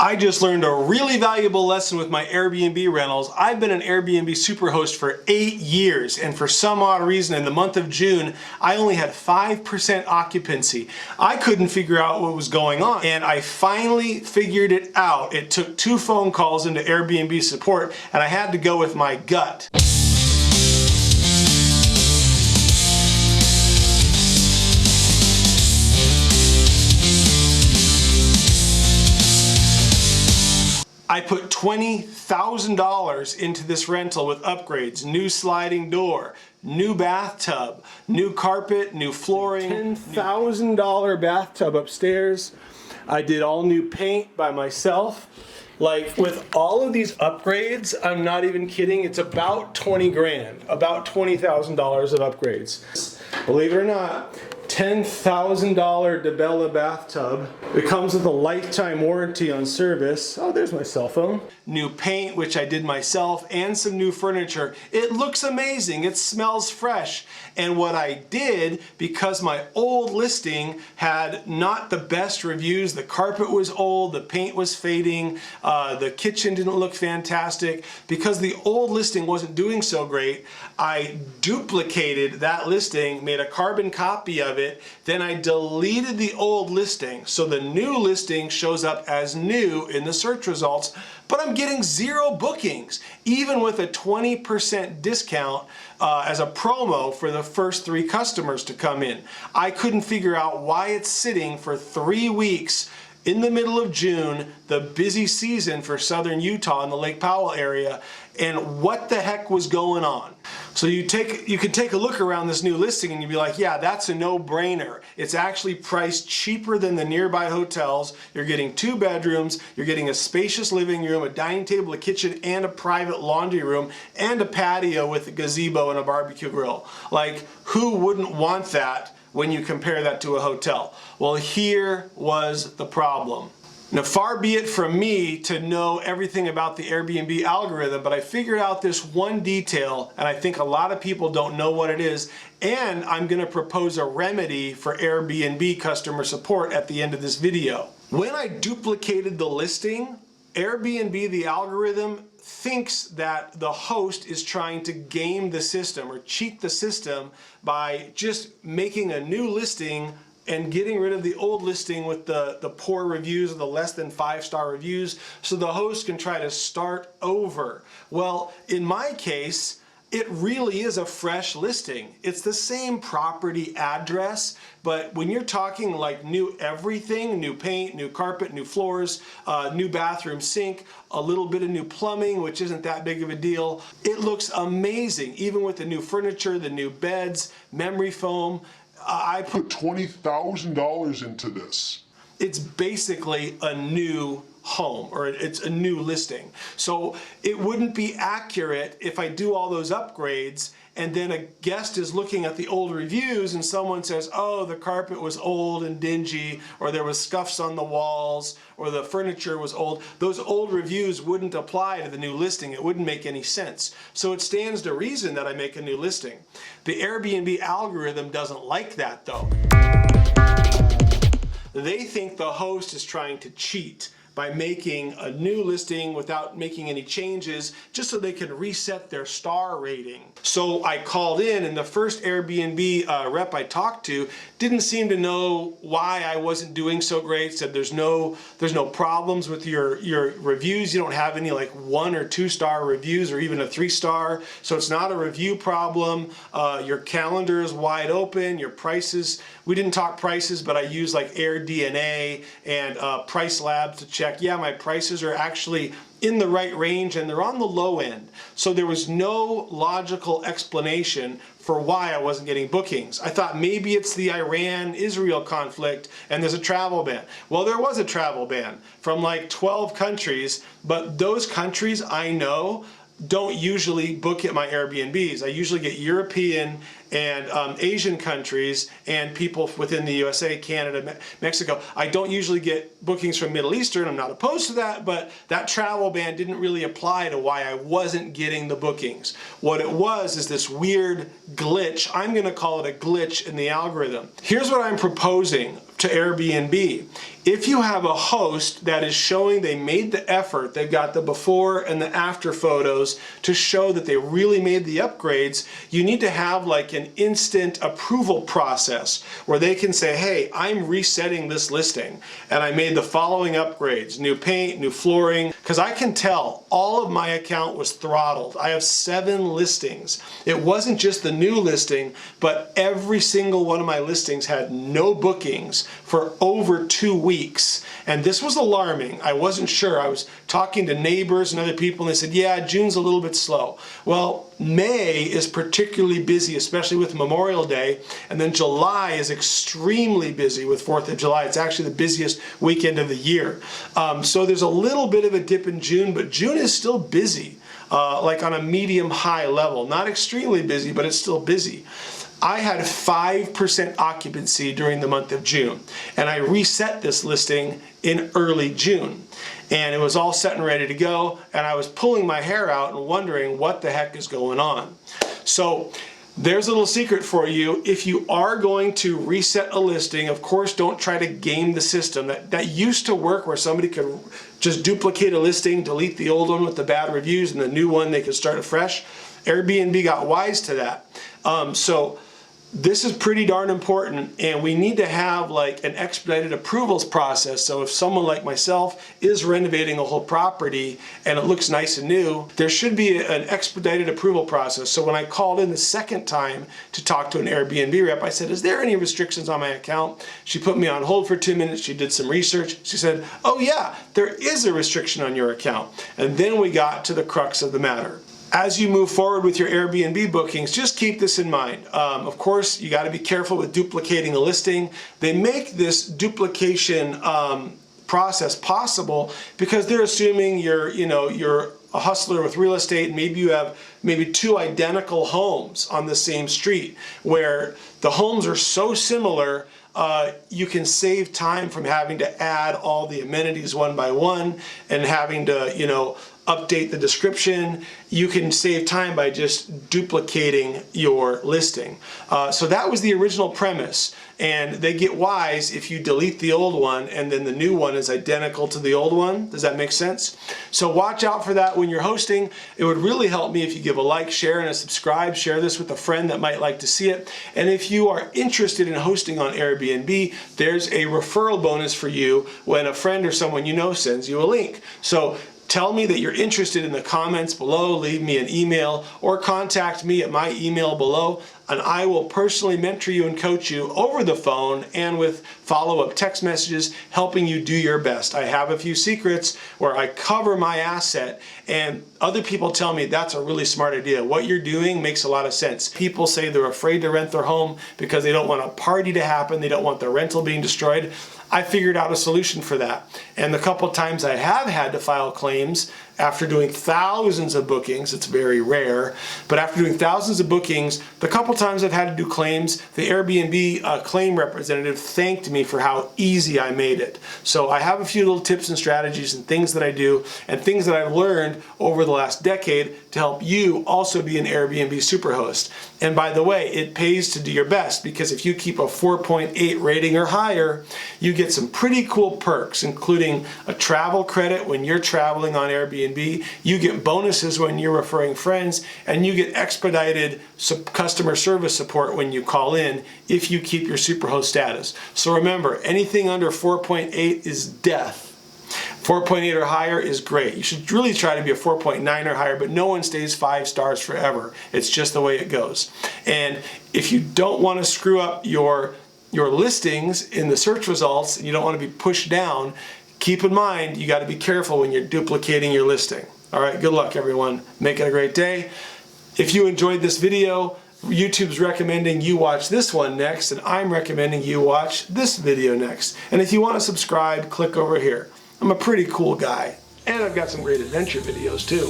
I just learned a really valuable lesson with my Airbnb rentals. I've been an Airbnb superhost for 8 years, and for some odd reason in the month of June, I only had 5% occupancy. I couldn't figure out what was going on, and I finally figured it out. It took 2 phone calls into Airbnb support, and I had to go with my gut. I put $20,000 into this rental with upgrades, new sliding door, new bathtub, new carpet, new flooring, $10,000 bathtub upstairs. I did all new paint by myself. Like, with all of these upgrades, I'm not even kidding, it's about 20 grand, about $20,000 of upgrades. Believe it or not, $10,000 DeBella bathtub. It comes with a lifetime warranty on service. Oh, there's my cell phone. New paint, which I did myself, and some new furniture. It looks amazing. It smells fresh. And what I did, because my old listing had not the best reviews, the carpet was old, the paint was fading, the kitchen didn't look fantastic, because the old listing wasn't doing so great, I duplicated that listing, made a carbon copy of it, then I deleted the old listing, so the new listing shows up as new in the search results, but I'm getting 0 bookings, even with a 20% discount as a promo for the first 3 customers to come in. I couldn't figure out why it's sitting for 3 weeks in the middle of June, the busy season for southern Utah in the Lake Powell area, and what the heck was going on. So you can take a look around this new listing and you'd be like, yeah, that's a no-brainer. It's actually priced cheaper than the nearby hotels. You're getting 2 bedrooms, you're getting a spacious living room, a dining table, a kitchen, and a private laundry room, and a patio with a gazebo and a barbecue grill. Like, who wouldn't want that when you compare that to a hotel? Well, here was the problem. Now, far be it from me to know everything about the Airbnb algorithm, but I figured out this one detail, and I think a lot of people don't know what it is, and I'm going to propose a remedy for Airbnb customer support at the end of this video. When I duplicated the listing, Airbnb, the algorithm, thinks that the host is trying to game the system or cheat the system by just making a new listing and getting rid of the old listing with the poor reviews or the less than 5-star reviews, so the host can try to start over. Well, in my case, it really is a fresh listing. It's the same property address, but when you're talking like new everything, new paint, new carpet, new floors, new bathroom sink, a little bit of new plumbing, which isn't that big of a deal, it looks amazing, even with the new furniture, the new beds, memory foam. I put $20,000 into this. It's basically a new home, or it's a new listing. So it wouldn't be accurate if I do all those upgrades and then a guest is looking at the old reviews and someone says, oh, the carpet was old and dingy, or there was scuffs on the walls, or the furniture was old. Those old reviews wouldn't apply to the new listing. It wouldn't make any sense. So it stands to reason that I make a new listing. The Airbnb algorithm doesn't like that though. They think the host is trying to cheat by making a new listing without making any changes, just so they can reset their star rating. So I called in, and the first Airbnb rep I talked to didn't seem to know why I wasn't doing so great. Said there's no problems with your reviews. You don't have any like 1 or 2-star reviews, or even a 3-star. So it's not a review problem. Your calendar is wide open. Your prices, we didn't talk prices, but I use like AIRBNB and Price Labs to check. Yeah, my prices are actually in the right range and they're on the low end. So there was no logical explanation for why I wasn't getting bookings. I thought maybe it's the Iran-Israel conflict and there's a travel ban. Well, there was a travel ban from like 12 countries, but those countries I know don't usually book at my Airbnbs. I usually get European and Asian countries and people within the USA, Canada, Mexico. I don't usually get bookings from Middle Eastern. I'm not opposed to that, but that travel ban didn't really apply to why I wasn't getting the bookings. What it was is this weird glitch. I'm gonna call it a glitch in the algorithm. Here's what I'm proposing to Airbnb. If you have a host that is showing they made the effort, they've got the before and the after photos to show that they really made the upgrades, you need to have like an instant approval process where they can say, hey, I'm resetting this listing and I made the following upgrades, new paint, new flooring, because I can tell all of my account was throttled. I have 7 listings. It wasn't just the new listing, but every single one of my listings had no bookings for over 2 weeks. And this was alarming. I wasn't sure. I was talking to neighbors and other people and they said, yeah, June's a little bit slow. Well, May is particularly busy, especially with Memorial Day. And then July is extremely busy with 4th of July. It's actually the busiest weekend of the year. So there's a little bit of a dip in June, but June is still busy, like on a medium high level. Not extremely busy, but it's still busy. I had 5% occupancy during the month of June, and I reset this listing in early June. And it was all set and ready to go, and I was pulling my hair out and wondering what the heck is going on. So there's a little secret for you. If you are going to reset a listing, of course, don't try to game the system. That used to work where somebody could just duplicate a listing, delete the old one with the bad reviews, and the new one they could start afresh. Airbnb got wise to that. So this is pretty darn important, and we need to have like an expedited approvals process. So if someone like myself is renovating a whole property and it looks nice and new, there should be an expedited approval process. So when I called in the second time to talk to an Airbnb rep, I said, is there any restrictions on my account? She put me on hold for 2 minutes. She did some research. She said, oh yeah, there is a restriction on your account. And then we got to the crux of the matter. As you move forward with your Airbnb bookings, just keep this in mind. Of course, you got to be careful with duplicating a listing. They make this duplication process possible because they're assuming you're a hustler with real estate, and maybe you have 2 identical homes on the same street where the homes are so similar. You can save time from having to add all the amenities one by one and having to, update the description. You can save time by just duplicating your listing. So that was the original premise, and they get wise if you delete the old one and then the new one is identical to the old one. Does that make sense? So watch out for that when you're hosting. It would really help me if you give a like, share, and a subscribe. Share this with a friend that might like to see it. And if you are interested in hosting on Airbnb, there's a referral bonus for you when a friend or someone you know sends you a link. So tell me that you're interested in the comments below, leave me an email, or contact me at my email below, and I will personally mentor you and coach you over the phone and with follow-up text messages, helping you do your best. I have a few secrets where I cover my asset, and other people tell me that's a really smart idea. What you're doing makes a lot of sense. People say they're afraid to rent their home because they don't want a party to happen, they don't want their rental being destroyed. I figured out a solution for that. And the couple times I have had to file claims after doing thousands of bookings, it's very rare, but after doing thousands of bookings, the couple times I've had to do claims, the Airbnb claim representative thanked me for how easy I made it. So I have a few little tips and strategies and things that I do and things that I've learned over the last decade to help you also be an Airbnb superhost. And by the way, it pays to do your best, because if you keep a 4.8 rating or higher, you get some pretty cool perks, including a travel credit when you're traveling on Airbnb. You get bonuses when you're referring friends, and you get expedited customer service support when you call in if you keep your superhost status. So remember, anything under 4.8 is death. 4.8 or higher is great. You should really try to be a 4.9 or higher, but no one stays 5 stars forever. It's just the way it goes. And if you don't want to screw up your listings in the search results and you don't want to be pushed down, keep in mind you got to be careful when you're duplicating your listing. All right, good luck everyone. Make it a great day. If you enjoyed this video, YouTube's recommending you watch this one next, and I'm recommending you watch this video next. And if you want to subscribe, click over here. I'm a pretty cool guy, and I've got some great adventure videos too.